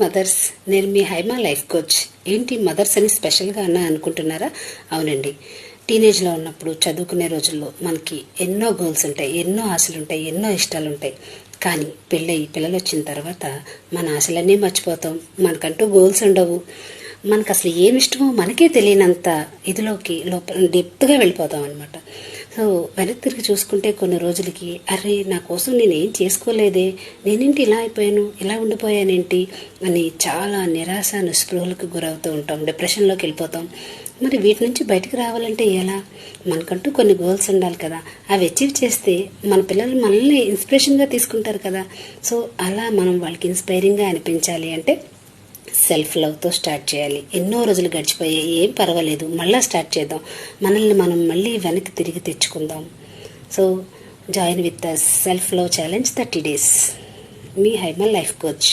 Mothers, నేను మీ Haima life coach. ఏంటి mothers అని స్పెషల్గా అన్నా అనుకుంటున్నారా? అవునండి. టీనేజ్లో ఉన్నప్పుడు చదువుకునే రోజుల్లో మనకి ఎన్నో గోల్స్ ఉంటాయి, ఎన్నో ఆశలు ఉంటాయి, ఎన్నో ఇష్టాలు ఉంటాయి. కానీ పెళ్ళయి పిల్లలు వచ్చిన తర్వాత మన ఆశలన్నీ మర్చిపోతాం. మనకంటూ గోల్స్ ఉండవు. మనకు అసలు ఏమి ఇష్టమో మనకే తెలియనంత ఇదిలోకి లోపల డెప్త్గా వెళ్ళిపోతాం అనమాట. సో వెనక్కి తిరిగి చూసుకుంటే కొన్ని రోజులకి అరే నా కోసం నేనేం చేసుకోలేదే, నేనేంటి ఇలా అయిపోయాను, ఇలా ఉండిపోయానేంటి అని చాలా నిరాశ నిస్పృహలకు గురవుతూ ఉంటాం, డిప్రెషన్లోకి వెళ్ళిపోతాం. మరి వీటి నుంచి బయటకు రావాలంటే ఎలా? మనకంటూ కొన్ని గోల్స్ ఉండాలి కదా. అవి అచీవ్ చేస్తే మన పిల్లలు మనల్ని ఇన్స్పిరేషన్గా తీసుకుంటారు కదా. సో అలా మనం వాళ్ళకి ఇన్స్పైరింగ్గా అనిపించాలి అంటే సెల్ఫ్ లవ్తో స్టార్ట్ చేయాలి. ఎన్నో రోజులు గడిచిపోయాయి, ఏం పర్వాలేదు, మళ్ళీ స్టార్ట్ చేద్దాం. మనల్ని మనం మళ్ళీ వెనక్కి తిరిగి తెచ్చుకుందాం. So join with the self love challenge 30 days. Me Haima life coach.